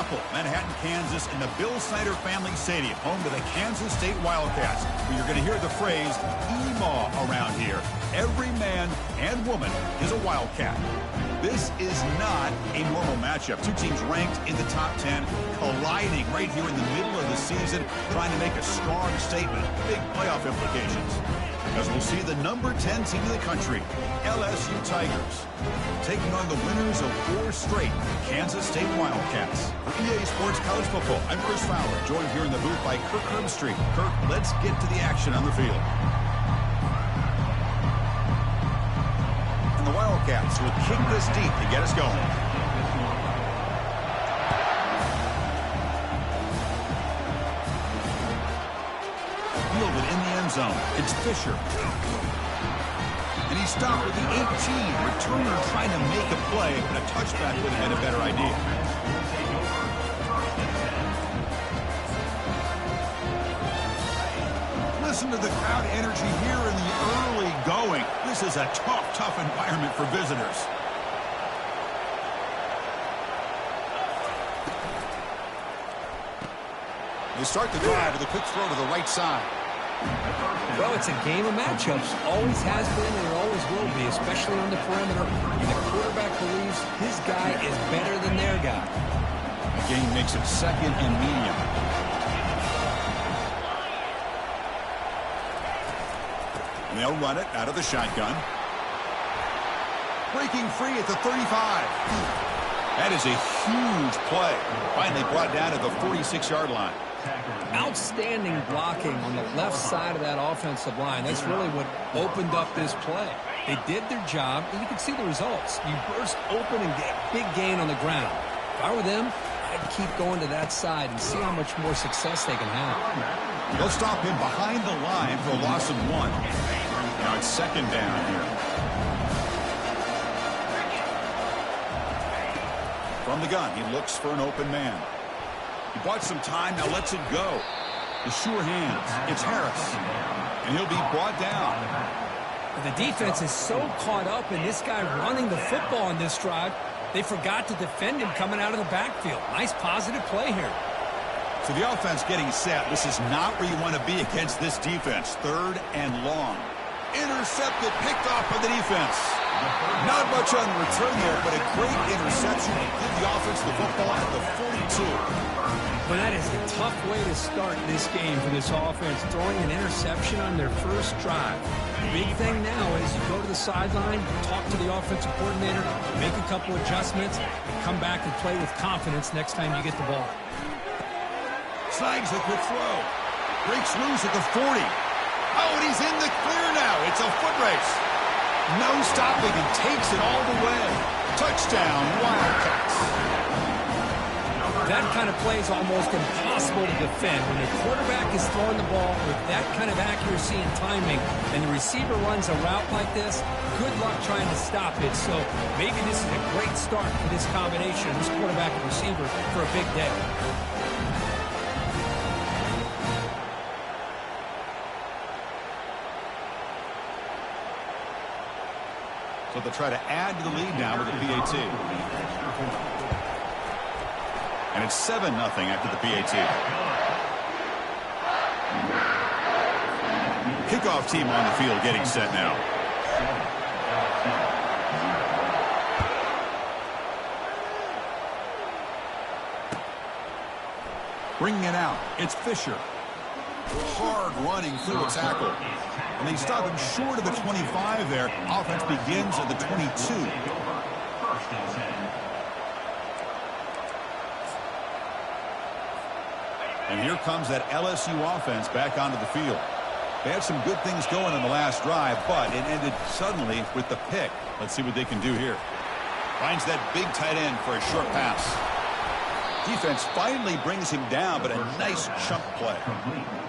Chapel, Manhattan, Kansas, in the Bill Snyder Family Stadium, home to the Kansas State Wildcats. Where you're going to hear the phrase "EMAW" around here. Every man and woman is a Wildcat. This is not a normal matchup. Two teams ranked in the top 10, colliding right here in the middle of the season, trying to make a strong statement. Big playoff implications. As we'll see the number 10 team in the country, LSU Tigers, taking on the winners of 4 straight Kansas State Wildcats. For EA Sports College Football, I'm Chris Fowler, joined here in the booth by Kirk Herbstreit. Kirk, let's get to the action on the field. And the Wildcats will kick this deep to get us going. Fielded in the end zone. It's Fisher. And he stopped with the 18. Returner trying to make a play, but a touchback would have been a better idea. Listen to the crowd energy here in the early going. This is a tough environment for visitors. They start the drive with a quick throw to the right side. Well, it's a game of matchups. Always has been and it always will be, especially on the perimeter. And the quarterback believes his guy is better than their guy. The game makes it second and medium. And they'll run it out of the shotgun. Breaking free at the 35. That is a huge play. Finally brought down at the 46-yard line. Outstanding blocking on the left side of that offensive line. That's really what opened up this play. They did their job, and you can see the results. You burst open and get big gain on the ground. If I were them, I'd keep going to that side and see how much more success they can have. They'll stop him behind the line for a loss of 1. Now it's second down here. From the gun, he looks for an open man. He bought some time, now lets it go. The sure hands. It's Harris. And he'll be brought down. The defense is so caught up in this guy running the football in this drive, they forgot to defend him coming out of the backfield. Nice positive play here. So the offense getting set. This is not where you want to be against this defense. 3rd and long. Intercepted, picked off by the defense. Not much on the return there, but a great interception to give the offense the football at the 42. But that is a tough way to start this game for this offense, throwing an interception on their first drive. The big thing now is you go to the sideline, talk to the offensive coordinator, make a couple adjustments, and come back and play with confidence next time you get the ball. Slides a quick throw. Breaks loose at the 40. Oh, and he's in the clear now. It's a foot race. No stopping and takes it all the way. Touchdown, Wildcats. That kind of play is almost impossible to defend. When the quarterback is throwing the ball with that kind of accuracy and timing, and the receiver runs a route like this, good luck trying to stop it. So maybe this is a great start for this combination, this quarterback and receiver, for a big day. So they'll try to add to the lead now with the PAT. And it's 7-0 after the PAT. Kickoff team on the field getting set now. Bringing it out. It's Fisher. Hard running through a tackle. And they stop him short of the 25 there. Offense begins at the 22. And here comes that LSU offense back onto the field. They had some good things going in the last drive, but it ended suddenly with the pick. Let's see what they can do here. Finds that big tight end for a short pass. Defense finally brings him down, but a nice chunk play.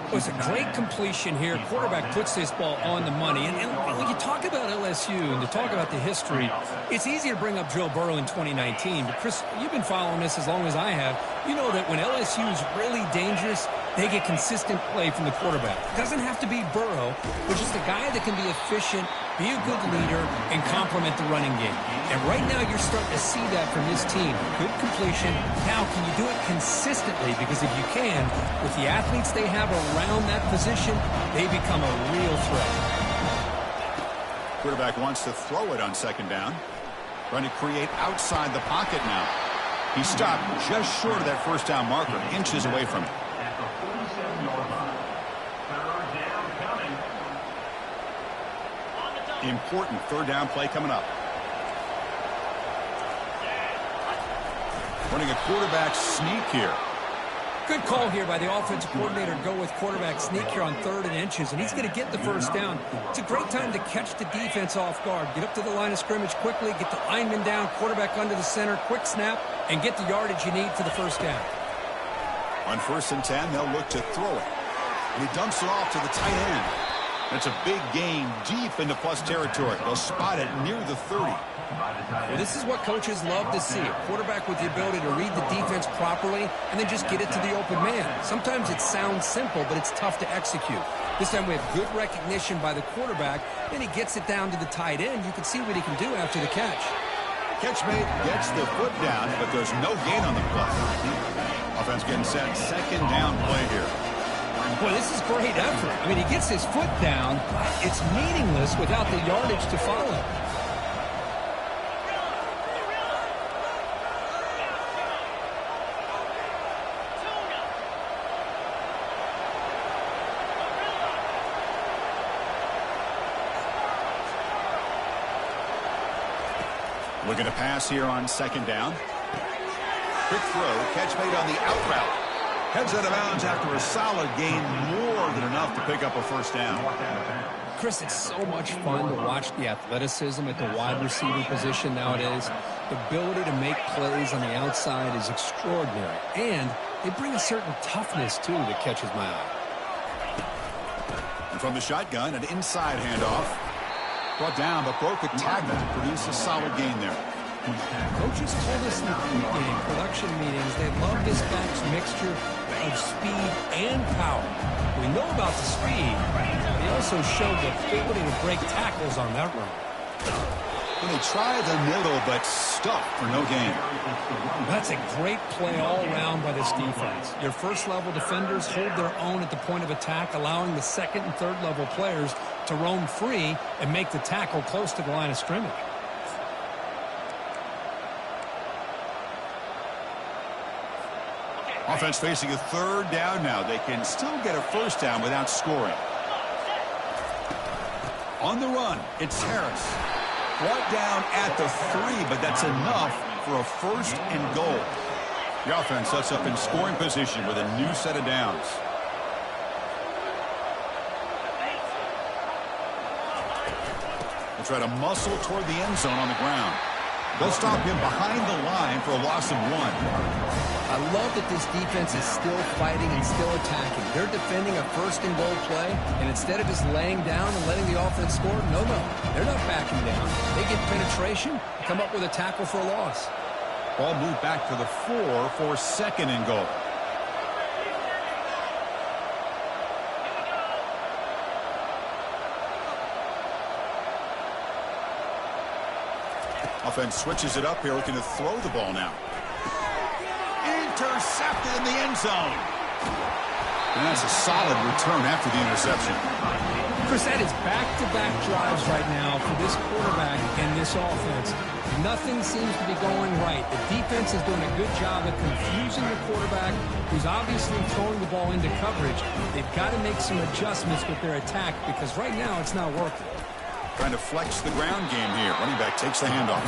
It was a great completion here. Quarterback puts this ball on the money. And when you talk about LSU and to talk about the history, it's easy to bring up Joe Burrow in 2019. But, Chris, you've been following this as long as I have. You know that when LSU is really dangerous, They get consistent play from the quarterback. It doesn't have to be Burrow, but just a guy that can be efficient, be a good leader, and complement the running game. And right now you're starting to see that from this team. Good completion. Now, can you do it consistently? Because if you can, with the athletes they have around that position, they become a real threat. Quarterback wants to throw it on second down. Trying to create outside the pocket now. He stopped just short of that first down marker, inches away from it. Important third down play coming up. Running a quarterback sneak here. Good call here by the offensive coordinator to go with quarterback sneak here on 3rd and inches, and he's going to get the first down. It's a great time to catch the defense off guard. Get up to the line of scrimmage quickly, get the lineman down, quarterback under the center, quick snap, and get the yardage you need for the first down. On 1st and 10, they'll look to throw it. And he dumps it off to the tight end. That's a big gain deep into plus territory. They'll spot it near the 30. Well, this is what coaches love to see. A quarterback with the ability to read the defense properly and then just get it to the open man. Sometimes it sounds simple, but it's tough to execute. This time we have good recognition by the quarterback. Then he gets it down to the tight end. You can see what he can do after the catch. Catchmate gets the foot down, but there's no gain on the play. Offense getting set. Second down play here. Boy, this is great effort. I mean, he gets his foot down. It's meaningless without the yardage to follow. Looking to pass here on second down. Quick throw, catch made on the out route. Heads out of bounds after a solid gain, more than enough to pick up a first down. Chris, it's so much fun to watch the athleticism at the wide receiver position nowadays. The ability to make plays on the outside is extraordinary. And they bring a certain toughness, too, that catches my eye. And from the shotgun, an inside handoff. Brought down, but broke a tackle to produce a solid gain there. Coaches told us in the pregame production meetings they love this back's mixture of speed and power. We know about the speed. They also showed the ability to break tackles on that run. And they tried the middle, but stuck for no gain. That's a great play all around by this defense. Your first-level defenders hold their own at the point of attack, allowing the second and third-level players to roam free and make the tackle close to the line of scrimmage. Offense facing a third down now. They can still get a first down without scoring. On the run, it's Harris. Brought down at the 3, but that's enough for a first and goal. The offense sets up in scoring position with a new set of downs. They'll try to muscle toward the end zone on the ground. They'll stop him behind the line for a loss of 1. I love that this defense is still fighting and still attacking. They're defending a first and goal play, and instead of just laying down and letting the offense score, no, they're not backing down. They get penetration, come up with a tackle for a loss. Ball moved back to the 4 for second and goal. Offense switches it up here, looking to throw the ball now. Intercepted in the end zone. And that's a solid return after the interception. Chris, that is back-to-back drives right now for this quarterback and this offense. Nothing seems to be going right. The defense is doing a good job of confusing the quarterback, who's obviously throwing the ball into coverage. They've got to make some adjustments with their attack because right now it's not working. Trying to flex the ground game here. Running back takes the handoff.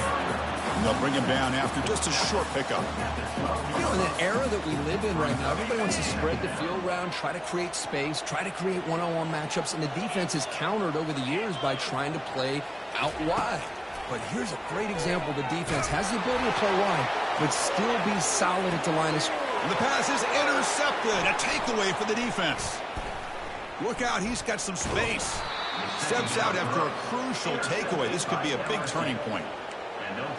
And they'll bring him down after just a short pickup. You know, in the era that we live in right now, everybody wants to spread the field around, try to create space, try to create one-on-one matchups, and the defense is countered over the years by trying to play out wide. But here's a great example. The defense has the ability to play wide, but still be solid at the line of scrimmage. And the pass is intercepted. A takeaway for the defense. Look out, he's got some space. Steps out after a crucial takeaway. This could be a big turning point.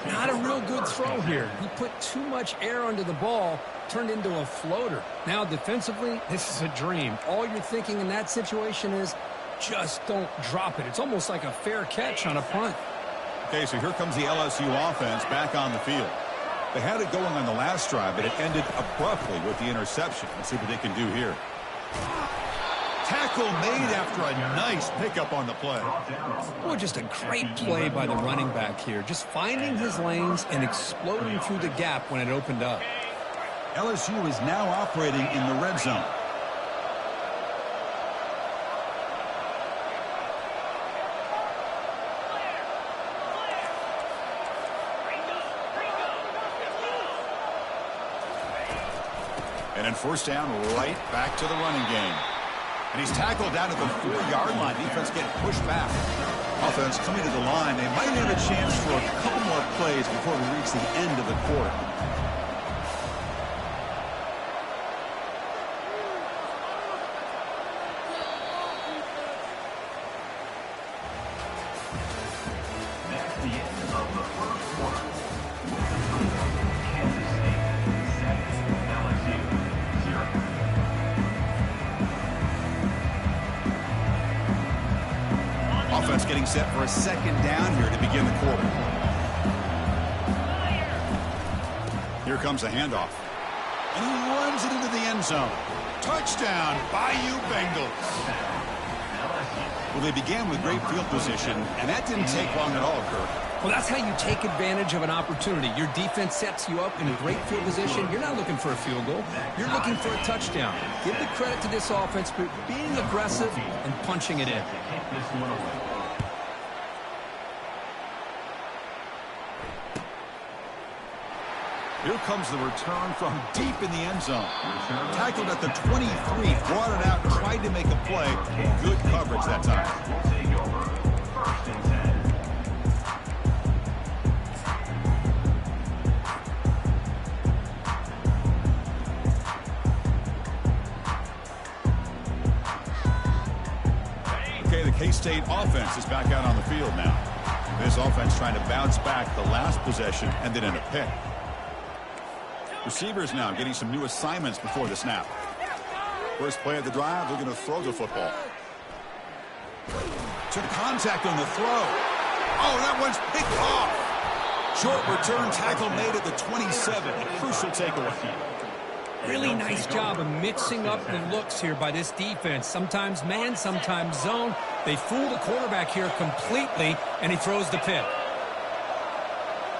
Not a real good throw here. He put too much air under the ball, turned into a floater. Now defensively, this is a dream. All you're thinking in that situation is just don't drop it. It's almost like a fair catch on a punt. Okay, so here comes the LSU offense back on the field. They had it going on the last drive, but it ended abruptly with the interception. Let's see what they can do here. Tackle made after a nice pickup on the play. Well, just a great play by the running back here. Just finding his lanes and exploding through the gap when it opened up. LSU is now operating in the red zone. And then first down, right back to the running game. And he's tackled down at the 4-yard line. Defense getting pushed back. Offense coming to the line. They might have a chance for a couple more plays before we reach the end of the quarter. Offense getting set for a second down here to begin the quarter. Here comes the handoff. And he runs it into the end zone. Touchdown, Bayou Bengals. Well, they began with great field position, and that didn't take long at all, Kirk. Well, that's how you take advantage of an opportunity. Your defense sets you up in a great field position. You're not looking for a field goal. You're looking for a touchdown. Give the credit to this offense for being aggressive and punching it in. Here comes the return from deep in the end zone. Tackled at the 23, brought it out, tried to make a play. Good coverage that time. Okay, the K-State offense is back out on the field now. This offense trying to bounce back the last possession, ended in a pick. Receivers now getting some new assignments before the snap. First play of the drive, they're going to throw the football. Took contact on the throw. Oh, that one's picked off. Short return tackle made at the 27. A crucial takeaway. Really nice job of mixing up the looks here by this defense. Sometimes man, sometimes zone. They fool the quarterback here completely, and he throws the pick.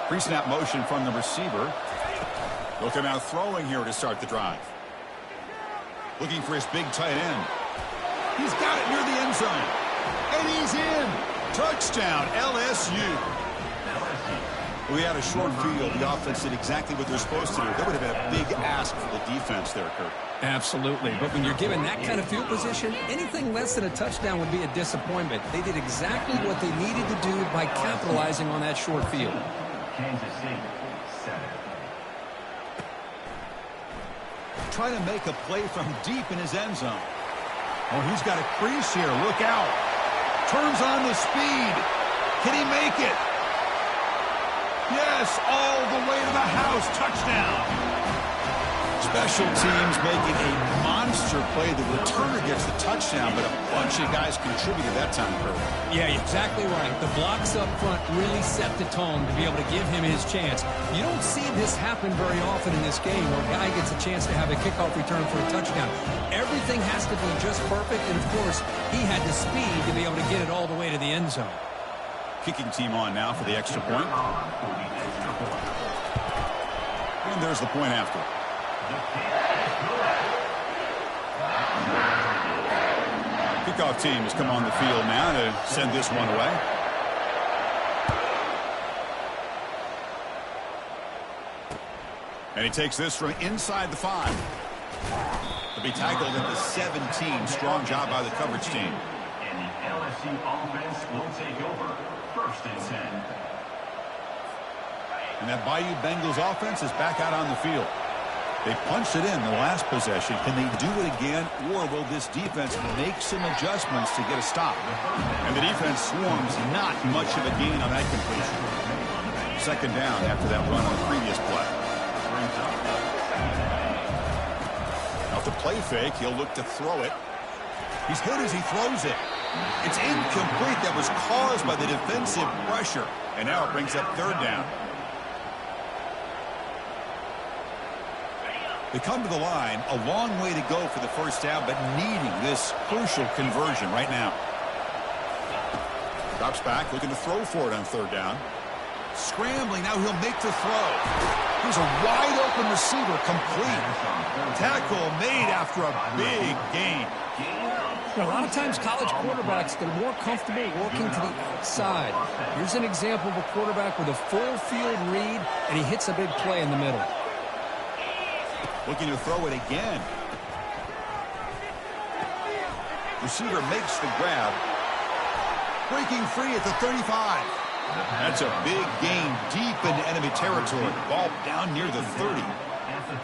Pre-snap motion from the receiver. Looking out throwing here to start the drive. Looking for his big tight end. He's got it near the end zone. And he's in. Touchdown, LSU. We had a short field. The offense did exactly what they're supposed to do. That would have been a big ask for the defense there, Kirk. Absolutely. But when you're given that kind of field position, anything less than a touchdown would be a disappointment. They did exactly what they needed to do by capitalizing on that short field. Kansas City, 7. Trying to make a play from deep in his end zone. Oh, he's got a crease here. Look out. Turns on the speed. Can he make it? Yes, all the way to the house. Touchdown. Special teams making a monster play. The returner gets the touchdown, but a bunch of guys contributed that time, Kirk. Yeah, exactly right. The blocks up front really set the tone to be able to give him his chance. You don't see this happen very often in this game where a guy gets a chance to have a kickoff return for a touchdown. Everything has to be just perfect, and of course, he had the speed to be able to get it all the way to the end zone. Kicking team on now for the extra point. And there's the point after. Kickoff team has come on the field now to send this one away. And he takes this from inside the 5. To be tackled at the 17. Strong job by the coverage team. And the LSU offense will take over. 1st and 10. And that Bayou Bengals offense is back out on the field. They punched it in the last possession. Can they do it again, or will this defense make some adjustments to get a stop? And the defense swarms not much of a gain on that completion. Second down after that run on the previous play. Now the play fake, he'll look to throw it. He's hit as he throws it. It's incomplete. That was caused by the defensive pressure. And now it brings up third down. They come to the line, a long way to go for the first down, but needing this crucial conversion right now. Drops back, looking to throw for it on third down. Scrambling, now he'll make the throw. Here's a wide-open receiver, complete. Tackle made after a big gain. A lot of times college quarterbacks, they're more comfortable working to the outside. Here's an example of a quarterback with a full field read, and he hits a big play in the middle. Looking to throw it again. Receiver makes the grab. Breaking free at the 35. That's a big gain deep into enemy territory. Ball down near the 30.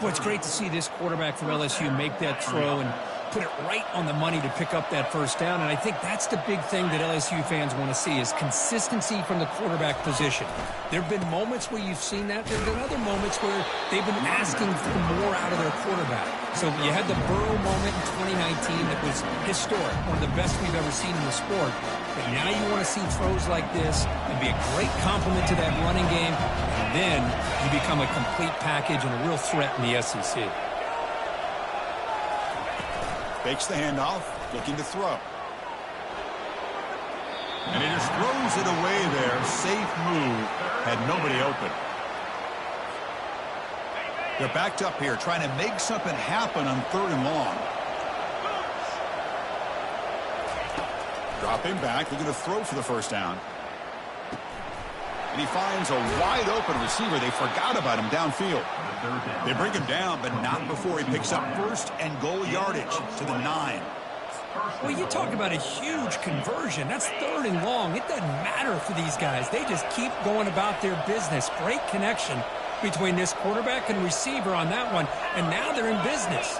Boy, it's great to see this quarterback from LSU make that throw and put it right on the money to pick up that first down. And I think that's the big thing that LSU fans want to see is consistency from the quarterback position. There have been moments where you've seen that. There have been other moments where they've been asking for more out of their quarterback. So you had the Burrow moment in 2019 that was historic, one of the best we've ever seen in the sport. But now you want to see throws like this and be a great complement to that running game. And then you become a complete package and a real threat in the SEC. Fakes the handoff, looking to throw. And he just throws it away there. Safe move. Had nobody open. They're backed up here, trying to make something happen on third and long. Drop him back, looking to throw for the first down. And he finds a wide open receiver. They forgot about him downfield. They bring him down, but not before he picks up first and goal yardage to the 9. Well, you talk about a huge conversion. That's third and long. It doesn't matter for these guys. They just keep going about their business. Great connection between this quarterback and receiver on that one, and now they're in business.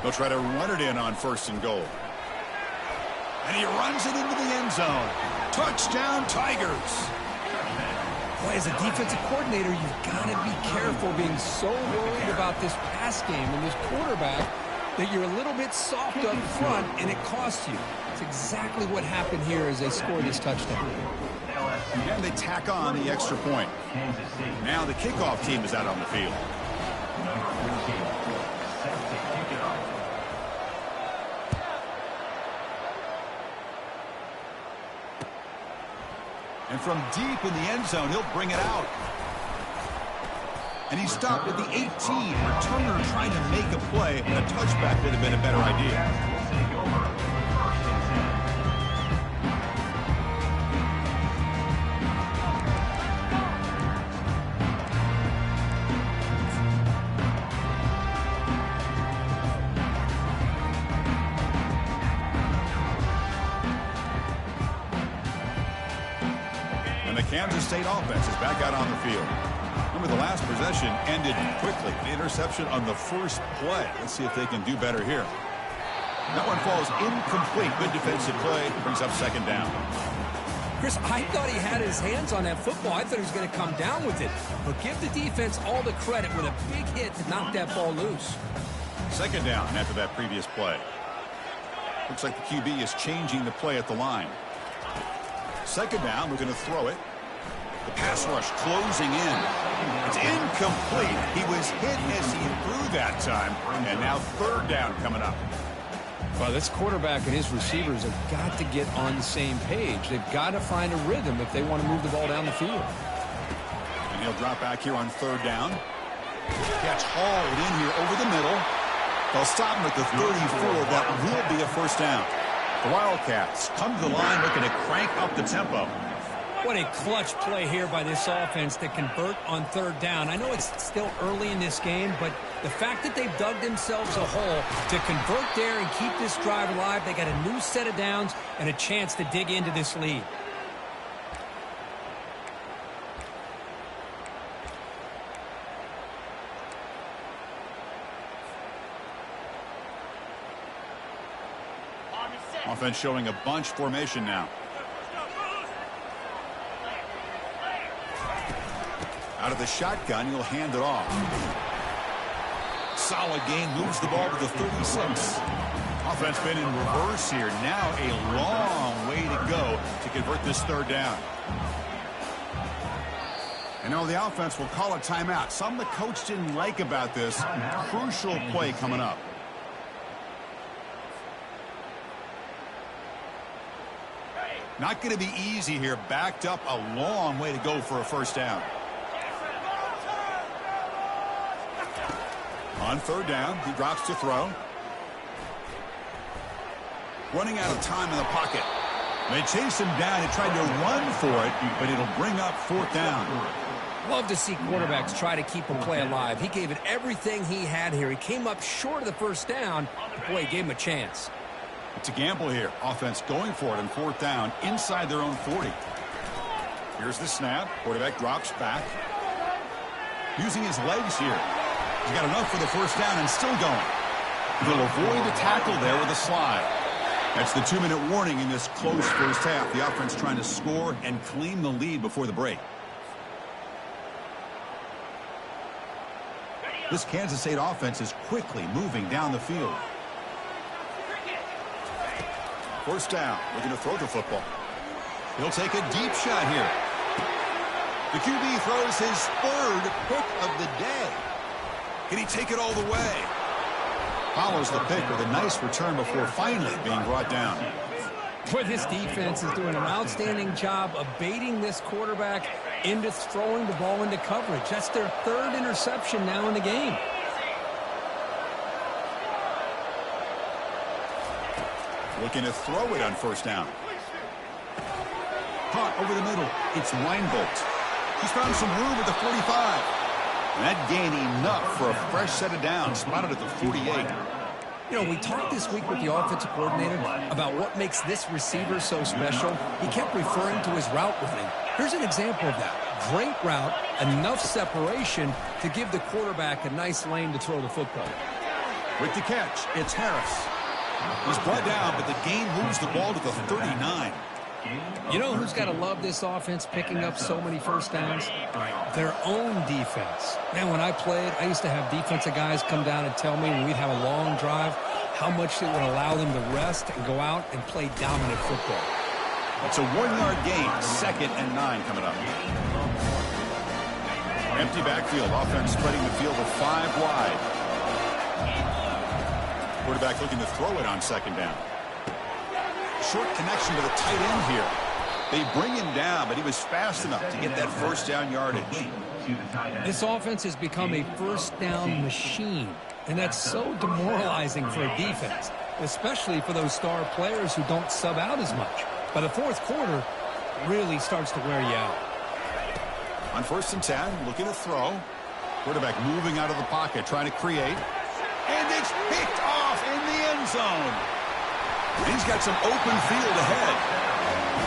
They'll try to run it in on first and goal. And he runs it into the end zone. Touchdown, Tigers. Boy, as a defensive coordinator, you've got to be careful being so worried about this pass game and this quarterback that you're a little bit soft up front, and it costs you. It's exactly what happened here as they score this touchdown. And they tack on the extra point. Now the kickoff team is out on the field. And from deep in the end zone, he'll bring it out. And he stopped at the 18. Returner trying to make a play, but a touchback would have been a better idea. Kansas State offense is back out on the field. Remember, the last possession ended quickly. The interception on the first play. Let's see if they can do better here. That one falls incomplete. Good defensive play. Brings up second down. Chris, I thought he had his hands on that football. I thought he was going to come down with it. But give the defense all the credit with a big hit to knock that ball loose. Second down after that previous play. Looks like the QB is changing the play at the line. Second down, we're going to throw it. The pass rush closing in. It's incomplete. He was hit as he threw that time. And now third down coming up. Well, this quarterback and his receivers have got to get on the same page. They've got to find a rhythm if they want to move the ball down the field. And he'll drop back here on third down. Gets hauled in here over the middle. They'll stop him at the 34. That will be a first down. The Wildcats come to the line looking to crank up the tempo. What a clutch play here by this offense to convert on third down. I know it's still early in this game, but the fact that they've dug themselves a hole to convert there and keep this drive alive, they got a new set of downs and a chance to dig into this lead. Offense showing a bunch formation now. Out of the shotgun, he'll hand it off. Solid gain, moves the ball to the 36. Offense been in reverse here. Now a long way to go to convert this third down. And now the offense will call a timeout. Something the coach didn't like about this. Crucial play coming up. Not going to be easy here. Backed up a long way to go for a first down. On third down, he drops to throw. Running out of time in the pocket. They chase him down and tried to run for it, but it'll bring up fourth down. Love to see quarterbacks try to keep a play alive. He gave it everything he had here. He came up short of the first down. Boy, he gave him a chance. It's a gamble here. Offense going for it on fourth down inside their own 40. Here's the snap. Quarterback drops back. Using his legs here. He's got enough for the first down and still going. He'll avoid the tackle there with a slide. That's the 2-minute warning in this close first half. The offense trying to score and claim the lead before the break. This Kansas State offense is quickly moving down the field. First down, looking to throw the football. He'll take a deep shot here. The QB throws his third pick of the day. Can he take it all the way? Follows the pick with a nice return before finally being brought down. Boy, this defense is doing an outstanding job of baiting this quarterback into throwing the ball into coverage. That's their third interception now in the game. Looking to throw it on first down. Caught over the middle. It's Weinbolt. He's found some room at the 45. And that gain enough for a fresh set of downs. Spotted at the 48. You know, we talked this week with the offensive coordinator about what makes this receiver so special. He kept referring to his route running. Here's an example of that. Great route, enough separation to give the quarterback a nice lane to throw the football. With the catch, it's Harris. He's brought down, but the gain moves the ball to the 39. You know who's got to love this offense picking up so many first downs? Their own defense. Man, when I played, I used to have defensive guys come down and tell me when we'd have a long drive how much it would allow them to rest and go out and play dominant football. It's a 1-yard gain, 2nd and 9 coming up. Empty backfield, offense spreading the field to 5 wide. Quarterback looking to throw it on second down. Short connection to the tight end here. They bring him down, but he was fast enough to get that first down yardage. This offense has become a first down machine, and that's so demoralizing for a defense, especially for those star players who don't sub out as much. By the fourth quarter, it really starts to wear you out. On 1st and 10, looking to throw. Quarterback moving out of the pocket, trying to create. And it's picked off in the end zone. He's got some open field ahead.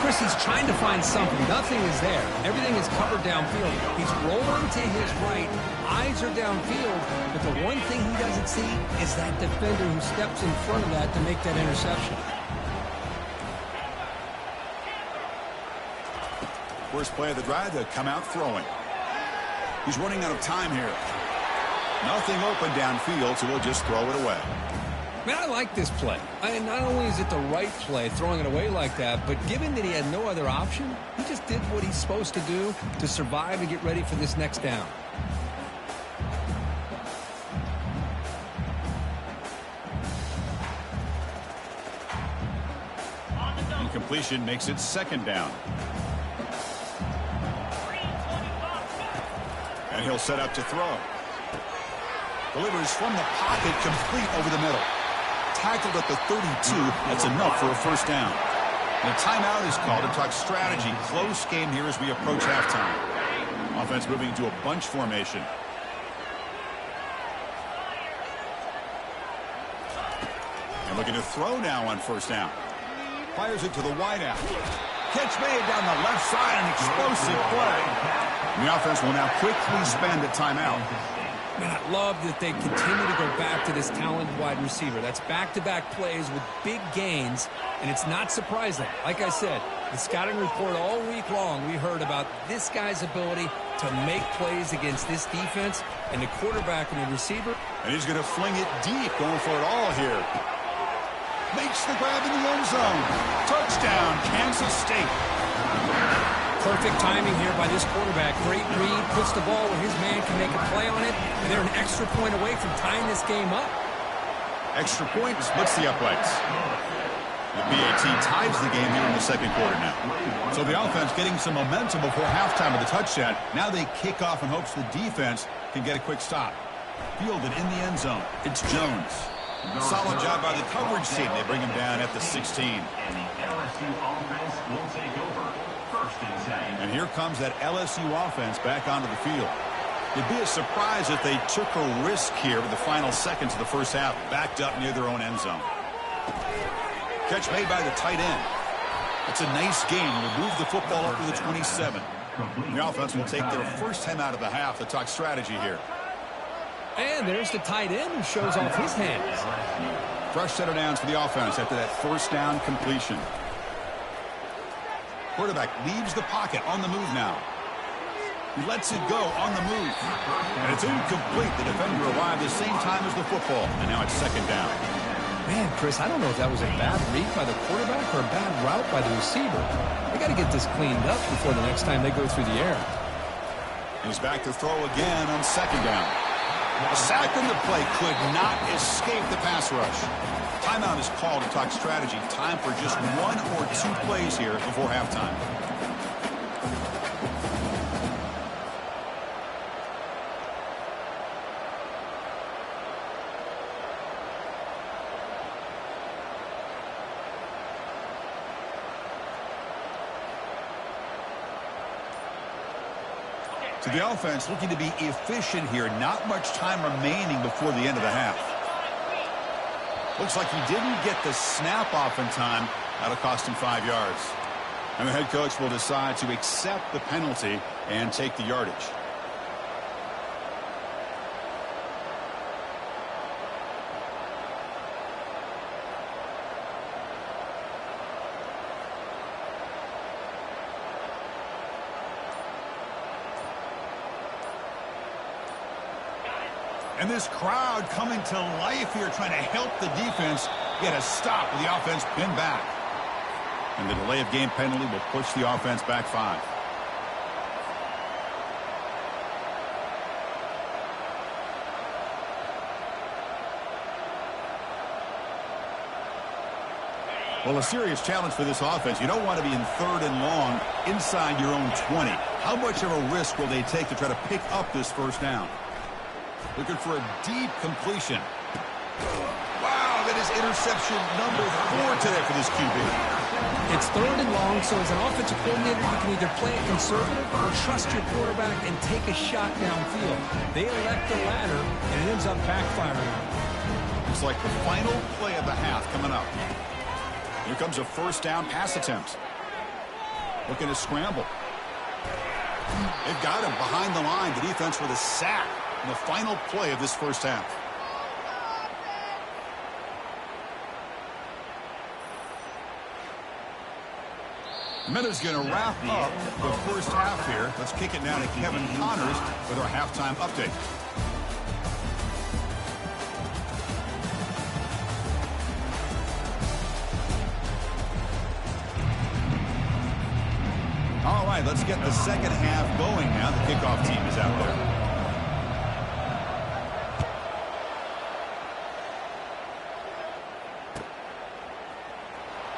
Chris, he's trying to find something. Nothing is there. Everything is covered downfield. He's rolling to his right. Eyes are downfield. But the one thing he doesn't see is that defender who steps in front of that to make that interception. First play of the drive to come out throwing. He's running out of time here. Nothing open downfield, so he'll just throw it away. Man, I like this play. Not only is it the right play, throwing it away like that, but given that he had no other option, he just did what he's supposed to do to survive and get ready for this next down. Incompletion makes it 2nd down. And he'll set up to throw. Delivers from the pocket, complete over the middle. Tackled at the 32. That's enough for a first down. And a timeout is called to talk strategy. Close game here as we approach halftime. Offense moving into a bunch formation. And looking to throw now on first down. Fires it to the wideout. Catch made down the left side, an explosive play. And the offense will now quickly spend a timeout. Man, I love that they continue to go back to this talented wide receiver. That's back-to-back plays with big gains, and it's not surprising. Like I said, the scouting report all week long, we heard about this guy's ability to make plays against this defense, and the quarterback and the receiver. And he's going to fling it deep, going for it all here. Makes the grab in the end zone. Touchdown, Kansas State. Perfect timing here by this quarterback. Great read, puts the ball where his man can make a play on it, and they're an extra point away from tying this game up. Extra point splits the uprights. The BAT ties the game here in the second quarter now. So the offense getting some momentum before halftime of the touchdown. Now they kick off in hopes the defense can get a quick stop. Fielded in the end zone. It's Jones. Solid job by the coverage team. They bring him down at the 16. And the LSU offense will take over. First and 10. And here comes that LSU offense back onto the field. It'd be a surprise if they took a risk here with the final seconds of the first half, backed up near their own end zone. Catch made by the tight end. It's a nice game. We'll move the football up to the 27. The offense will take their first time out of the half to talk strategy here. And there's the tight end who shows off his hands. Fresh set of downs for the offense after that first down completion. Quarterback leaves the pocket on the move now. He lets it go on the move. And it's incomplete. The defender arrived the same time as the football. And now it's second down. Man, Chris, I don't know if that was a bad read by the quarterback or a bad route by the receiver. They got to get this cleaned up before the next time they go through the air. He's back to throw again on second down. A sack in the play could not escape the pass rush. Timeout is called to talk strategy. Time for just one or two plays here before halftime. So the offense looking to be efficient here. Not much time remaining before the end of the half. Looks like he didn't get the snap off in time. That'll cost him 5 yards. And the head coach will decide to accept the penalty and take the yardage. And this crowd coming to life here, trying to help the defense get a stop with the offense pinned back. And the delay of game penalty will push the offense back 5. Well, a serious challenge for this offense. You don't want to be in third and long inside your own 20. How much of a risk will they take to try to pick up this first down? Looking for a deep completion. Wow, that is interception number 4 today for this QB. It's third and long, so as an offensive coordinator, you can either play it conservative or trust your quarterback and take a shot downfield. They elect the latter, and it ends up backfiring. It's like the final play of the half coming up. Here comes a first down pass attempt. Looking to scramble. They've got him behind the line. The defense with a sack. The final play of this first half. Minutes going to wrap up the first half here. Let's kick it now to Kevin Connors with our halftime update. All right, let's get the second half going now. The kickoff team is out there.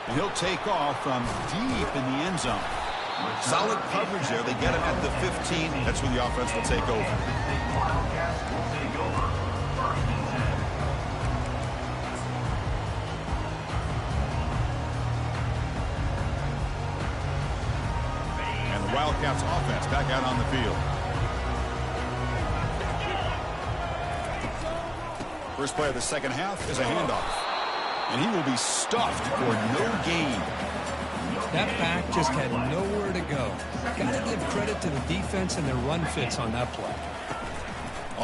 And he'll take off from deep in the end zone. Solid coverage there. They get him at the 15. That's where the offense will take over. And the Wildcats offense back out on the field. First play of the second half is a handoff. And he will be stuffed for no gain. That back just had nowhere to go. Got to give credit to the defense and their run fits on that play.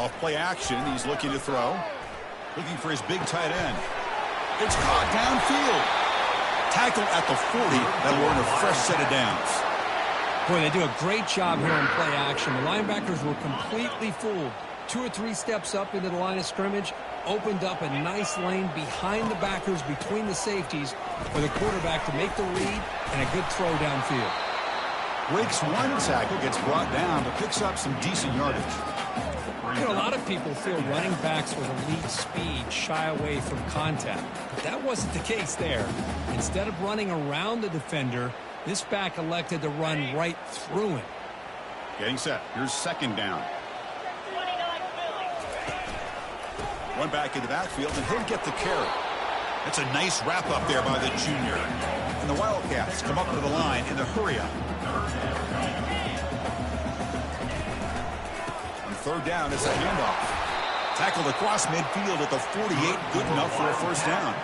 Off play action, he's looking to throw. Looking for his big tight end. It's caught downfield. Tackle at the 40. That'll earn a fresh set of downs. Boy, they do a great job here on play action. The linebackers were completely fooled. 2 or 3 steps up into the line of scrimmage, opened up a nice lane behind the backers, between the safeties, for the quarterback to make the read and a good throw downfield. Breaks one tackle, gets brought down, but picks up some decent yardage. You know, a lot of people feel running backs with elite speed shy away from contact. But that wasn't the case there. Instead of running around the defender, this back elected to run right through him. Getting set. Here's second down. One back in the backfield, and he'll get the carry. That's a nice wrap up there by the junior. And the Wildcats come up to the line in the hurry-up. On third down, it's a handoff. Tackled across midfield at the 48. Good enough for a first down.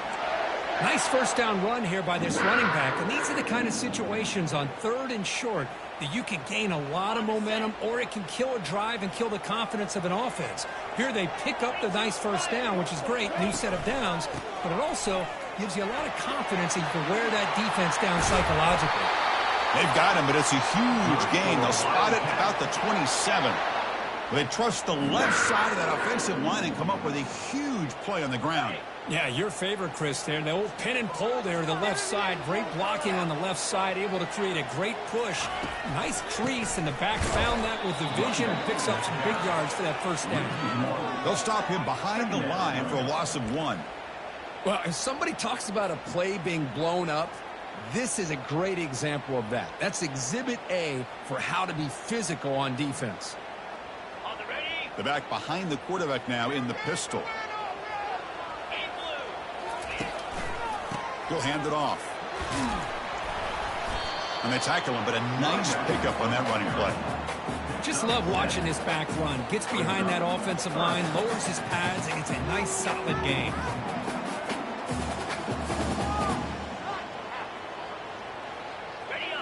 Nice first down run here by this running back. And these are the kind of situations on third and short that you can gain a lot of momentum, or it can kill a drive and kill the confidence of an offense. Here they pick up the nice first down, which is great, new set of downs, but it also gives you a lot of confidence that you can wear that defense down psychologically. They've got him, but it's a huge gain. They'll spot it about the 27. They trust the left side of that offensive line and come up with a huge play on the ground. Yeah, your favorite, Chris, there. The old pin and pull there, the left side. Great blocking on the left side, able to create a great push. Nice crease, and the back found that with the vision and picks up some big yards for that first down. They'll stop him behind the line for a loss of 1. Well, if somebody talks about a play being blown up, this is a great example of that. That's Exhibit A for how to be physical on defense. The back behind the quarterback now in the pistol. He'll hand it off. And they tackle him, but a nice pickup on that running play. Just love watching this back run. Gets behind that offensive line, lowers his pads, and gets a nice solid gain.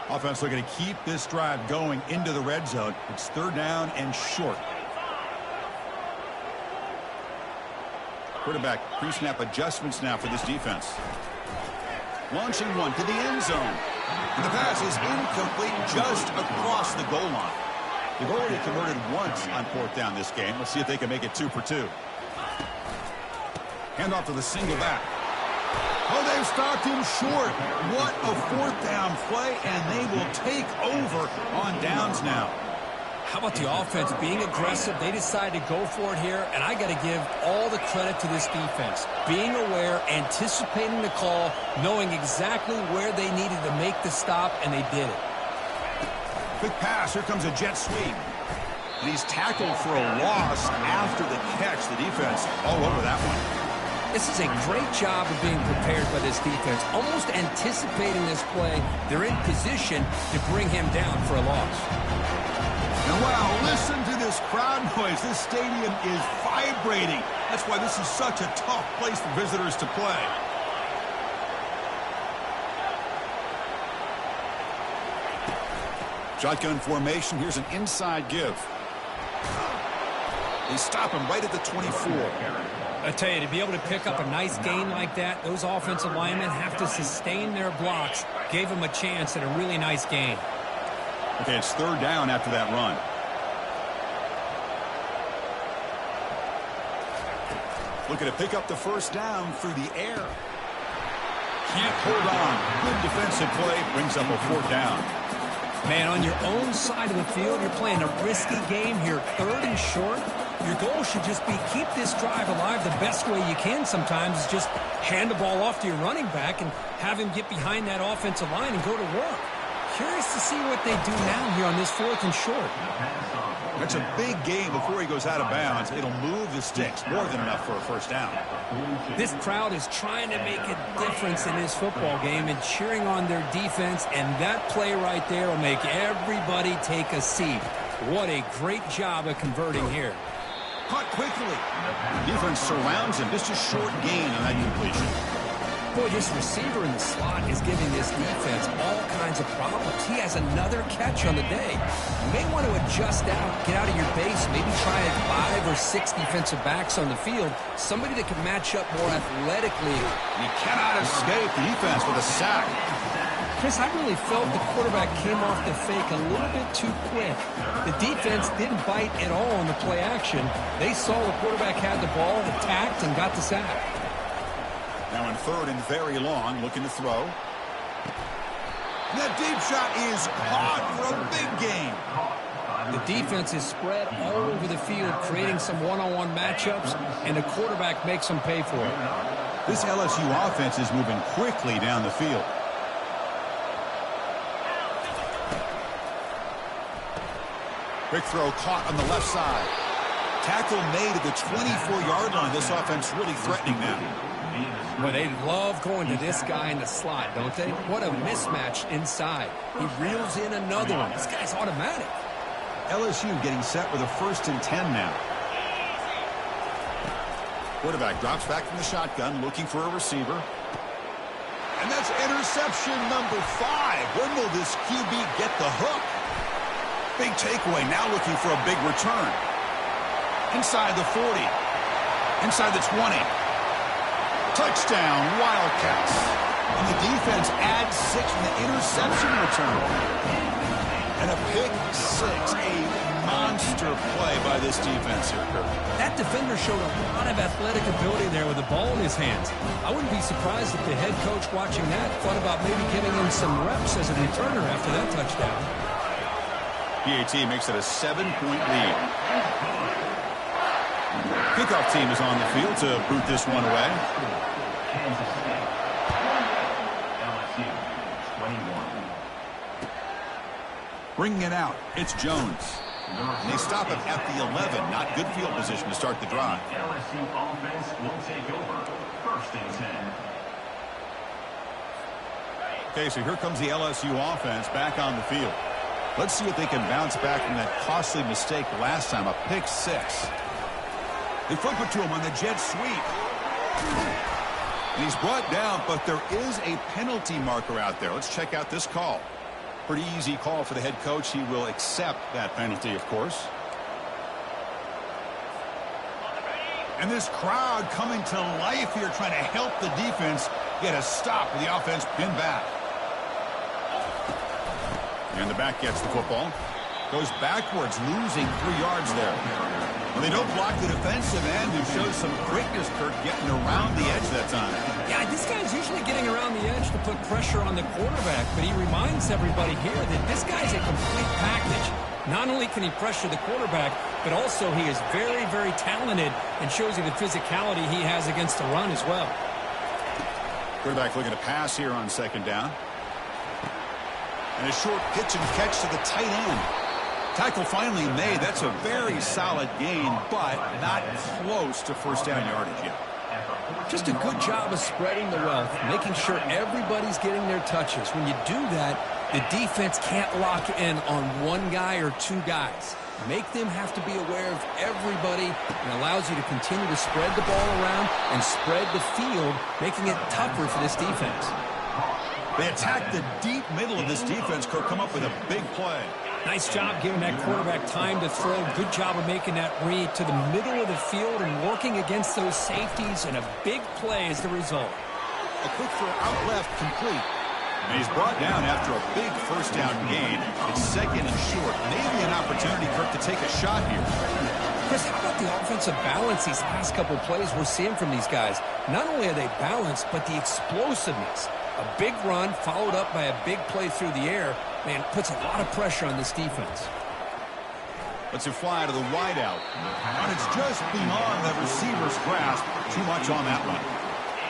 Offense looking to keep this drive going into the red zone. It's third down and short. Quarterback pre-snap adjustments now for this defense. Launching one to the end zone. And the pass is incomplete just across the goal line. They've already converted once on fourth down this game. Let's see if they can make it 2 for 2. Handoff to the single back. Oh, they've stopped him short. What a fourth down play, and they will take over on downs now. How about the offense being aggressive? They decided to go for it here, and I got to give all the credit to this defense. Being aware, anticipating the call, knowing exactly where they needed to make the stop, and they did it. Quick pass. Here comes a jet sweep. And he's tackled for a loss after the catch. The defense all over that one. This is a great job of being prepared by this defense, almost anticipating this play. They're in position to bring him down for a loss. And wow, listen to this crowd noise. This stadium is vibrating. That's why this is such a tough place for visitors to play. Shotgun formation. Here's an inside give. They stop him right at the 24. I tell you, to be able to pick up a nice gain like that, those offensive linemen have to sustain their blocks. Gave them a chance at a really nice gain. Okay, it's third down after that run. Looking to pick up the first down through the air. Can't hold on. Good defensive play. Brings up a fourth down. Man, on your own side of the field, you're playing a risky game here. Third and short. Your goal should just be keep this drive alive the best way you can sometimes is just hand the ball off to your running back and have him get behind that offensive line and go to work. Curious to see what they do now here on this fourth and short. That's a big game before he goes out of bounds. It'll move the sticks. More than enough for a first down. This crowd is trying to make a difference in this football game and cheering on their defense, and that play right there will make everybody take a seat. What a great job of converting here. Caught quickly. Defense surrounds him. Just a short gain on that completion. Boy, this receiver in the slot is giving this defense all kinds of problems. He has another catch on the day. You may want to adjust out, get out of your base, maybe try 5 or 6 defensive backs on the field, somebody that can match up more athletically. You cannot escape the defense with a sack. Chris, I really felt the quarterback came off the fake a little bit too quick. The defense didn't bite at all on the play action. They saw the quarterback had the ball, attacked, and got the sack. Now in 3rd and very long, looking to throw. That deep shot is caught for a big gain. The defense is spread all over the field, creating some one-on-one matchups, and the quarterback makes them pay for it. This LSU offense is moving quickly down the field. Quick throw caught on the left side. Tackle made at the 24-yard line. This offense really threatening now. Well, they love going to this guy in the slot, don't they? What a mismatch inside. He reels in another one. This guy's automatic. LSU getting set with a 1st and 10 now. Quarterback drops back from the shotgun, looking for a receiver. And that's interception number 5. When will this QB get the hook? Big takeaway, now looking for a big return. Inside the 40. Inside the 20. Touchdown, Wildcats. And the defense adds 6 from the interception return. And a pick 6, a monster play by this defense here, Kirk. That defender showed a lot of athletic ability there with the ball in his hands. I wouldn't be surprised if the head coach watching that thought about maybe giving him some reps as a returner after that touchdown. PAT makes it a 7-point lead. Kickoff team is on the field to boot this one away. Kansas State. LSU 21. Bringing it out, it's Jones. And they stop him at the 11. Not good field position to start the drive. LSU offense will take over. 1st and 10. Okay, so here comes the LSU offense back on the field. Let's see if they can bounce back from that costly mistake last time, a pick 6. They flip it to him on the jet sweep. And he's brought down, but there is a penalty marker out there. Let's check out this call. Pretty easy call for the head coach. He will accept that penalty, of course. And this crowd coming to life here, trying to help the defense get a stop with the offense pinned back. And the back gets the football. Goes backwards, losing 3 yards there. Well, they don't block the defensive end, who shows some quickness, Kirk, getting around the edge that time. Yeah, this guy's usually getting around the edge to put pressure on the quarterback, but he reminds everybody here that this guy's a complete package. Not only can he pressure the quarterback, but also he is very, very talented and shows you the physicality he has against the run as well. Quarterback looking to pass here on 2nd down. And a short pitch and catch to the tight end. Tackle finally made. That's a very solid gain, but not close to 1st down yardage yet. Just a good job of spreading the wealth, making sure everybody's getting their touches. When you do that, the defense can't lock in on one guy or 2 guys. Make them have to be aware of everybody, and allows you to continue to spread the ball around and spread the field, making it tougher for this defense. They attack the deep middle of this defense, Kirk, come up with a big play. Nice job giving that quarterback time to throw. Good job of making that read to the middle of the field and working against those safeties, and a big play is the result. A quick throw out left, complete. And he's brought down after a big 1st down gain. It's 2nd and short. Maybe an opportunity, Kirk, to take a shot here. Chris, how about the offensive balance these past couple plays we're seeing from these guys? Not only are they balanced, but the explosiveness. A big run followed up by a big play through the air, man, puts a lot of pressure on this defense. Lets it fly to the wideout. And it's just beyond the receiver's grasp. Too much on that one.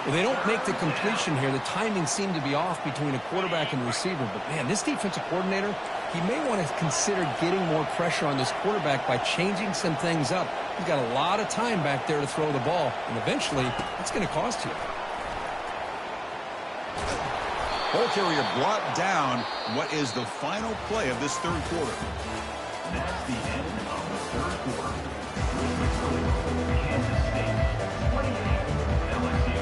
Well, they don't make the completion here. The timing seemed to be off between a quarterback and receiver. But, man, this defensive coordinator, he may want to consider getting more pressure on this quarterback by changing some things up. He's got a lot of time back there to throw the ball, and eventually it's going to cost you. Ball carrier brought down. What is the final play of this 3rd quarter? That's the end of the 3rd quarter. Kansas State 28, LSU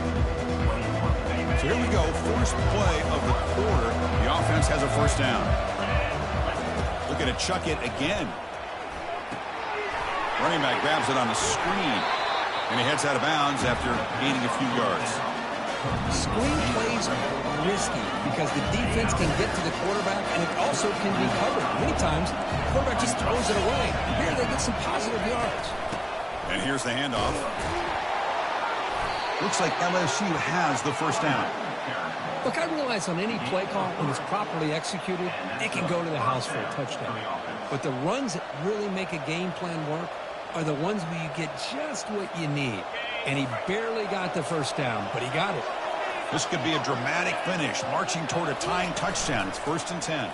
21. So here we go, first play of the quarter. The offense has a first down. Looking to chuck it again. Running back grabs it on the screen. And he heads out of bounds after gaining a few yards. Screen plays are risky because the defense can get to the quarterback and it also can be covered. Many times, the quarterback just throws it away. Here they get some positive yards. And here's the handoff. Looks like LSU has the first down. Look, I realize on any play call, when it's properly executed, it can go to the house for a touchdown. But the runs that really make a game plan work are the ones where you get just what you need. And he barely got the first down, but he got it. This could be a dramatic finish, marching toward a tying touchdown. It's 1st and 10.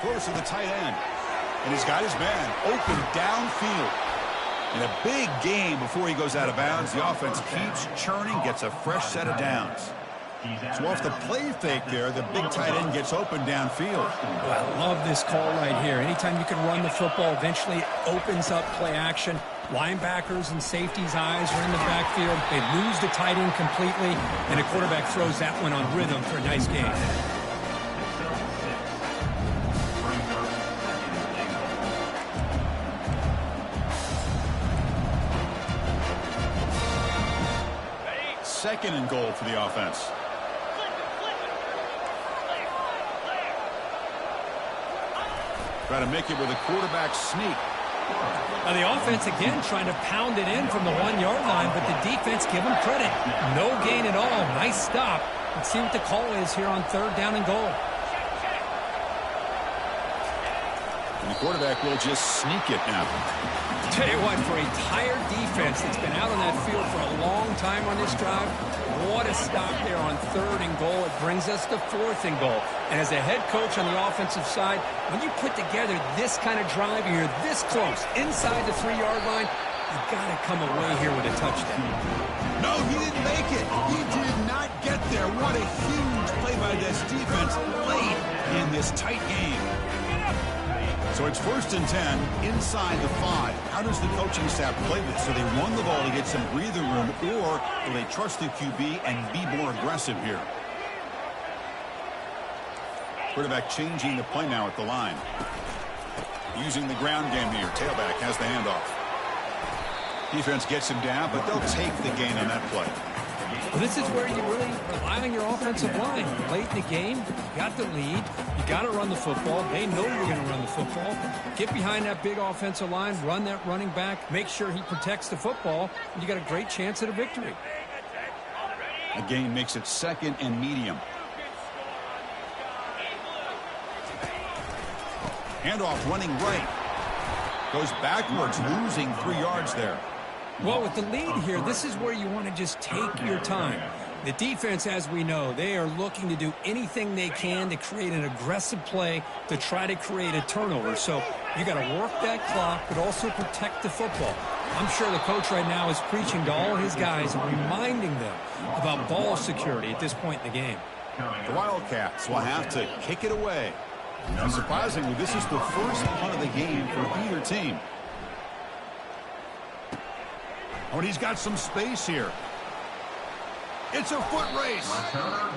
Throws to the tight end. And he's got his man open downfield. In a big game before he goes out of bounds, the offense keeps churning, gets a fresh set of downs. So off the play fake there, the big tight end gets open downfield. Well, I love this call right here. Anytime you can run the football, eventually it opens up play action. Linebackers and safeties' eyes are in the backfield. They lose the tight end completely, and the quarterback throws that one on rhythm for a nice game. Second and goal for the offense. Try to make it with a quarterback sneak. Now the offense again trying to pound it in from the 1-yard line, but the defense give them credit. No gain at all. Nice stop. Let's see what the call is here on 3rd down and goal. And the quarterback will just sneak it now. Tell you what, for a tired defense that's been out on that field for a long time on this drive, what a stop there on 3rd and goal. It brings us to 4th and goal. And as a head coach on the offensive side, when you put together this kind of drive and you're this close inside the 3-yard line, you've got to come away here with a touchdown. No, he didn't make it. He did not get there. What a huge play by this defense late in this tight game. So it's 1st and 10 inside the 5. How does the coaching staff play this? So they run the ball to get some breathing room, or will they trust the QB and be more aggressive here? Quarterback changing the play now at the line. Using the ground game here. Tailback has the handoff. Defense gets him down, but they'll take the gain on that play. Well, this is where you really rely on your offensive line. Late in the game, you got the lead. You got to run the football. They know you're going to run the football. Get behind that big offensive line, run that running back, make sure he protects the football, and you got a great chance at a victory. The gain makes it 2nd and medium. Handoff running right. Goes backwards, losing 3 yards there. Well, with the lead here, this is where you want to just take your time. The defense, as we know, they are looking to do anything they can to create an aggressive play to try to create a turnover. So you got to work that clock, but also protect the football. I'm sure the coach right now is preaching to all his guys and reminding them about ball security at this point in the game. The Wildcats will have to kick it away. And surprisingly, this is the first punt of the game for either team. Oh, and he's got some space here. It's a foot race.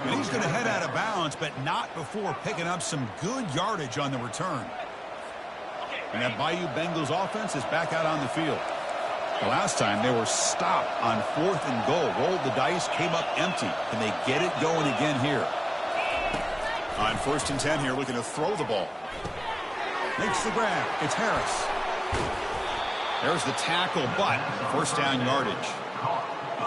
And he's going to head out of bounds, but not before picking up some good yardage on the return. And that Bayou Bengals offense is back out on the field. The last time they were stopped on 4th and goal. Rolled the dice, came up empty. Can they get it going again here? On 1st and 10 here, looking to throw the ball. Makes the grab. It's Harris. There's the tackle, but first down yardage.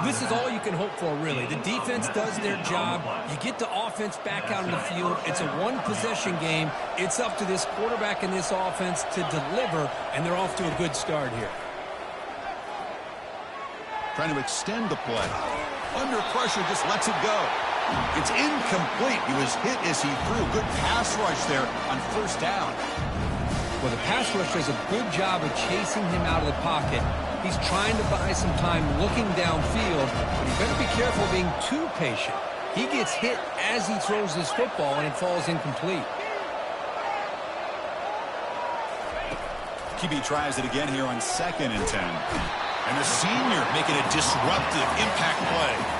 This is all you can hope for, really. The defense does their job. You get the offense back out on the field. It's a one-possession game. It's up to this quarterback and this offense to deliver, and they're off to a good start here. Trying to extend the play. Under pressure, just lets it go. It's incomplete. He was hit as he threw. Good pass rush there on first down. Well, the pass rush does a good job of chasing him out of the pocket. He's trying to buy some time looking downfield, but you better be careful being too patient. He gets hit as he throws this football, and it falls incomplete. QB tries it again here on 2nd and 10. And the senior making a disruptive impact play.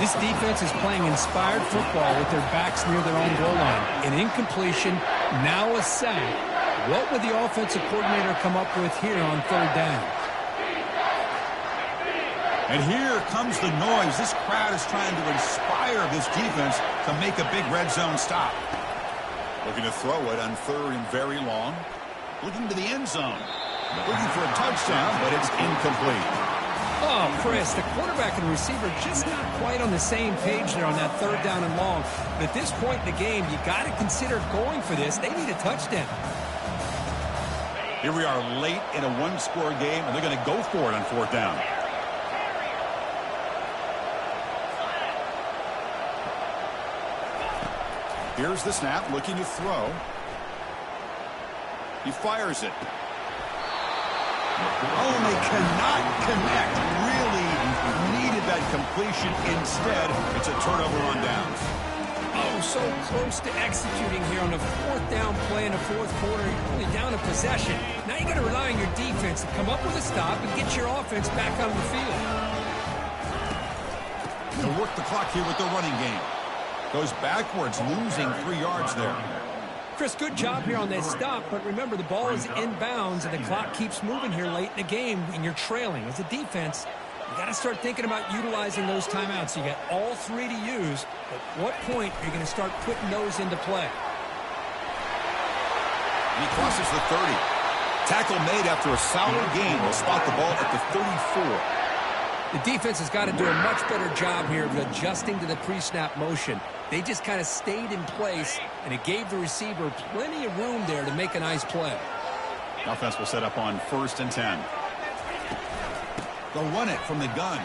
This defense is playing inspired football with their backs near their own goal line. An incompletion, now a sack. What would the offensive coordinator come up with here on third down? And here comes the noise. This crowd is trying to inspire this defense to make a big red zone stop. Looking to throw it on third and very long. Looking to the end zone. Looking for a touchdown, but it's incomplete. Oh, Chris, the quarterback and receiver just not quite on the same page there on that third down and long. But at this point in the game, you got to consider going for this. They need a touchdown. Here we are late in a one-score game, and they're going to go for it on fourth down. Here's the snap, looking to throw. He fires it. Oh, they cannot connect. Really needed that completion. Instead, it's a turnover on downs. Oh, so close to executing here on the fourth down play in the fourth quarter. You're only down a possession. Now you got to rely on your defense to come up with a stop and get your offense back on the field. They'll work the clock here with the running game. Goes backwards, losing 3 yards there. Chris, good job here on that stop, but remember the ball is inbounds and the clock keeps moving here late in the game and you're trailing. As a defense, you got to start thinking about utilizing those timeouts. You got all 3 to use. At what point are you going to start putting those into play? And he crosses the 30. Tackle made after a solid gain. Will spot the ball at the 34. The defense has got to do a much better job here of adjusting to the pre-snap motion. They just kind of stayed in place, and it gave the receiver plenty of room there to make a nice play. Offense will set up on 1st and 10. They'll run it from the gun.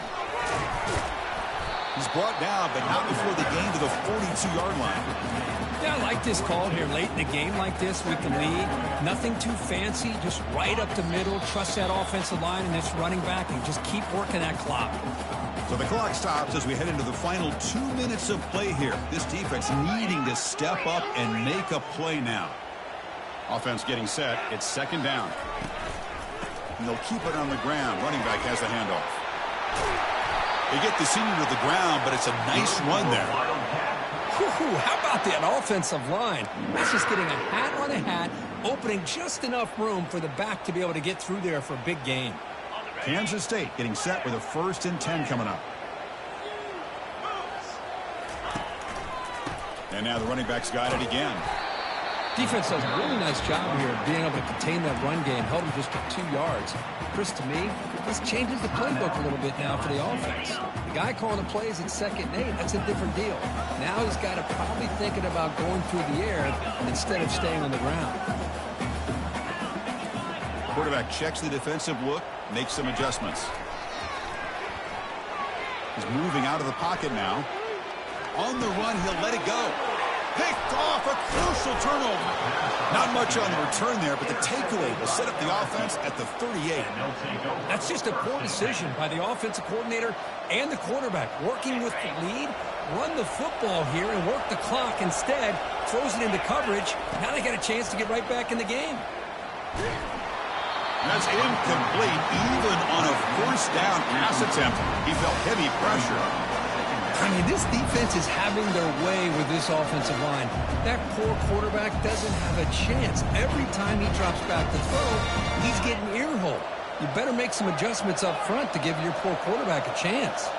He's brought down, but not before the gain to the 42-yard line. Yeah, I like this call here late in the game like this with the lead. Nothing too fancy, just right up the middle. Trust that offensive line and this running back and just keep working that clock. So the clock stops as we head into the final 2 minutes of play here. This defense needing to step up and make a play now. Offense getting set. It's 2nd down. And they'll keep it on the ground. Running back has the handoff. They get the senior to the ground, but it's a nice run there. How about that offensive line? That's just getting a hat on a hat, opening just enough room for the back to be able to get through there for a big gain. Kansas State getting set with a 1st and 10 coming up. And now the running back's got it again. Defense does a really nice job here of being able to contain that run game, held him just to 2 yards. Chris, to me, this changes the playbook a little bit now for the offense. The guy calling the plays at 2nd and 8, that's a different deal. Now he's got to probably thinking about going through the air instead of staying on the ground. Quarterback checks the defensive look, makes some adjustments. He's moving out of the pocket now. On the run, he'll let it go. Picked off, a crucial turnover. Not much on the return there, but the takeaway will set up the offense at the 38. That's just a poor decision by the offensive coordinator and the quarterback. Working with the lead, run the football here and work the clock. Instead, throws it into coverage. Now they got a chance to get right back in the game. That's incomplete, even on a 1st down pass attempt. He felt heavy pressure. I mean, this defense is having their way with this offensive line. That poor quarterback doesn't have a chance. Every time he drops back to throw, he's getting ear-hole. You better make some adjustments up front to give your poor quarterback a chance.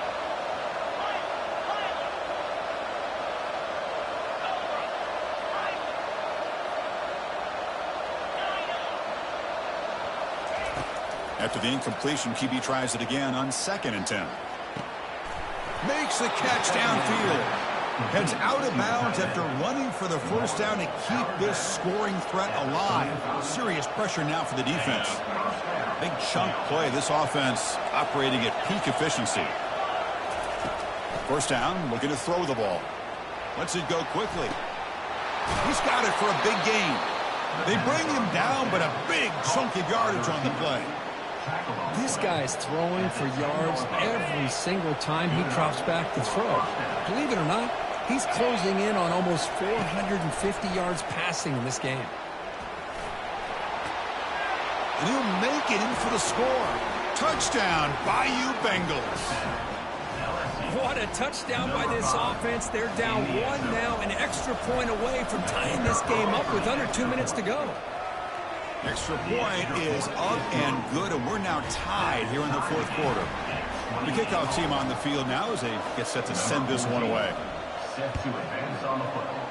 After the incompletion, QB tries it again on 2nd and 10. Makes the catch downfield. Heads out of bounds after running for the 1st down to keep this scoring threat alive. Serious pressure now for the defense. Big chunk play. This offense operating at peak efficiency. 1st down, looking to throw the ball. Lets it go quickly. He's got it for a big gain. They bring him down, but a big chunk of yardage on the play. This guy's throwing for yards every single time he drops back to throw. Believe it or not, he's closing in on almost 450 yards passing in this game. And he'll make it in for the score. Touchdown, Bayou Bengals. What What a touchdown by this offense. They're down 1 now, an extra point away from tying this game up with under 2 minutes to go. Extra point is up and good, and we're now tied here in the fourth quarter. The kickoff team on the field now as they get set to send this one away. Set to advance on the football.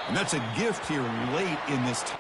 And that's a gift here late in this time.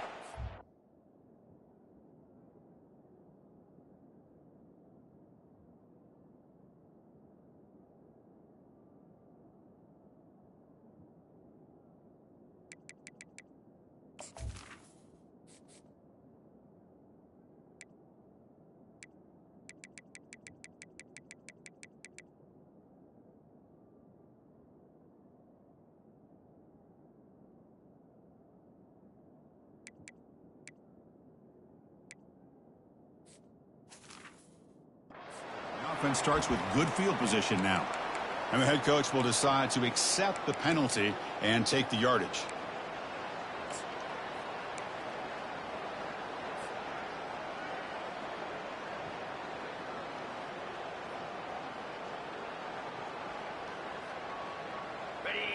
Offense starts with good field position now. And the head coach will decide to accept the penalty and take the yardage.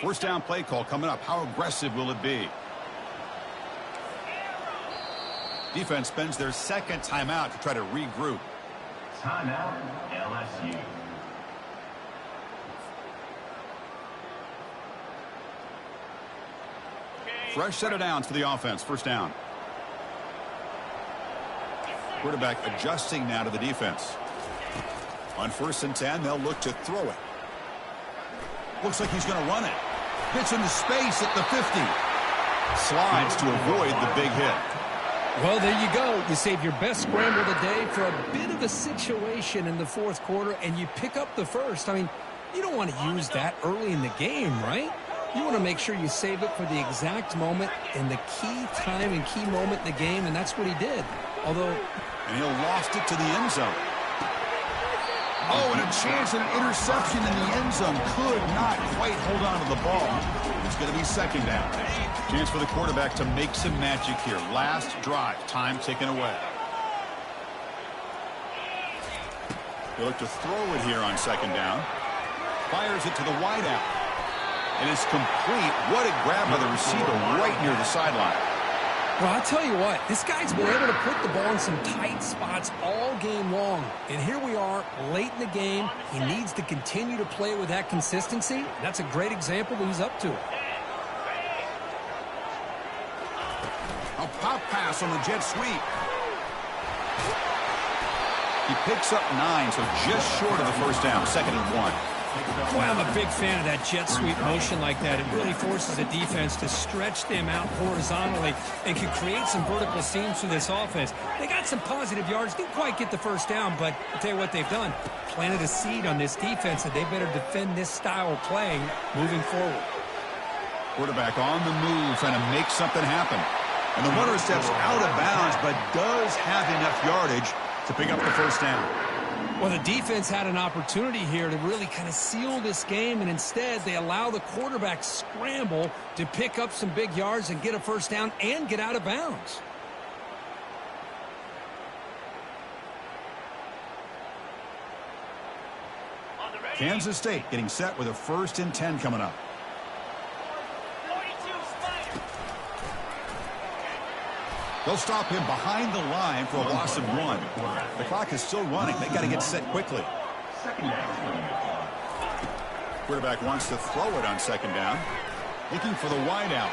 First down play call coming up. How aggressive will it be? Defense spends their second timeout to try to regroup. Timeout, LSU. Fresh set of downs for the offense. First down. Quarterback adjusting now to the defense. On 1st and 10, they'll look to throw it. Looks like he's going to run it. Gets into space at the 50. Slides to avoid the big hit. Well, there you go. You save your best scramble of the day for a bit of a situation in the fourth quarter, and you pick up the first. I mean, you don't want to use that early in the game, right? You want to make sure you save it for the exact moment and the key time and key moment in the game, and that's what he did. Although... And he'll lost it to the end zone. Oh, and a chance at an interception in the end zone. Could not quite hold on to the ball. It's going to be second down. Chance for the quarterback to make some magic here. Last drive. Time ticking away. They look to throw it here on second down. Fires it to the wideout. And it's complete. What a grab by the receiver right near the sideline. Well, I'll tell you what, this guy's been able to put the ball in some tight spots all game long. And here we are, late in the game. He needs to continue to play with that consistency. That's a great example that he's up to it. A pop pass on the jet sweep. He picks up 9, so just short of the first down. 2nd and 1. Boy, I'm a big fan of that jet sweep motion like that. It really forces the defense to stretch them out horizontally and can create some vertical seams for this offense. They got some positive yards, didn't quite get the first down, but I'll tell you what they've done. Planted a seed on this defense, and they better defend this style of play moving forward. Quarterback on the move, trying to make something happen. And the runner steps out of bounds, but does have enough yardage to pick up the first down. Well, the defense had an opportunity here to really kind of seal this game, and instead they allow the quarterback scramble to pick up some big yards and get a first down and get out of bounds. Kansas State getting set with a 1st and 10 coming up. They'll stop him behind the line for a loss of 1. The clock is still running. They got to get set quickly. Quarterback wants to throw it on 2nd down. Looking for the wideout.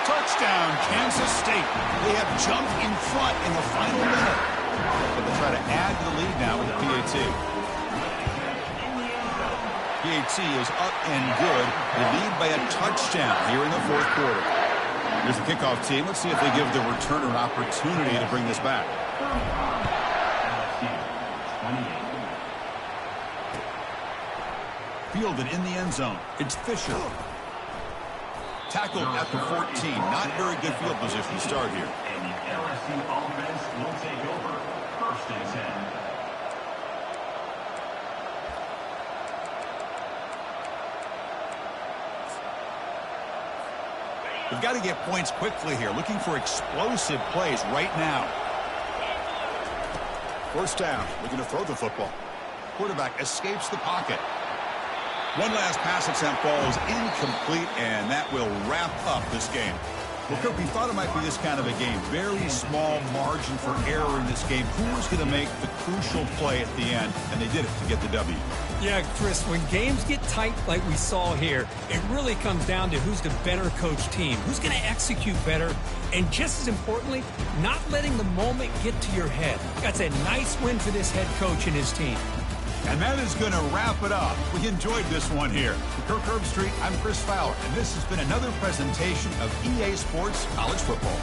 Touchdown, Kansas State. They have jumped in front in the final minute. But they'll try to add to the lead now with the PAT. PAT is up and good. They lead by a touchdown here in the fourth quarter. Here's the kickoff team. Let's see if they give the returner an opportunity to bring this back. Fielded in the end zone. It's Fisher. Tackled at the 14. Not very good field position to start here. And the LSU offense will take over. 1st and 10. We've got to get points quickly here. Looking for explosive plays right now. First down. Looking to throw the football. Quarterback escapes the pocket. One last pass attempt falls incomplete, and that will wrap up this game. Well, Kirk, we thought it might be this kind of a game. Very small margin for error in this game. Who was going to make the crucial play at the end? And they did it to get the W. Yeah, Chris, when games get tight like we saw here, it really comes down to who's the better coached team, who's going to execute better, and just as importantly, not letting the moment get to your head. That's a nice win for this head coach and his team. And that is going to wrap it up. We enjoyed this one here. For Kirk Herbstreit, I'm Chris Fowler, and this has been another presentation of EA Sports College Football.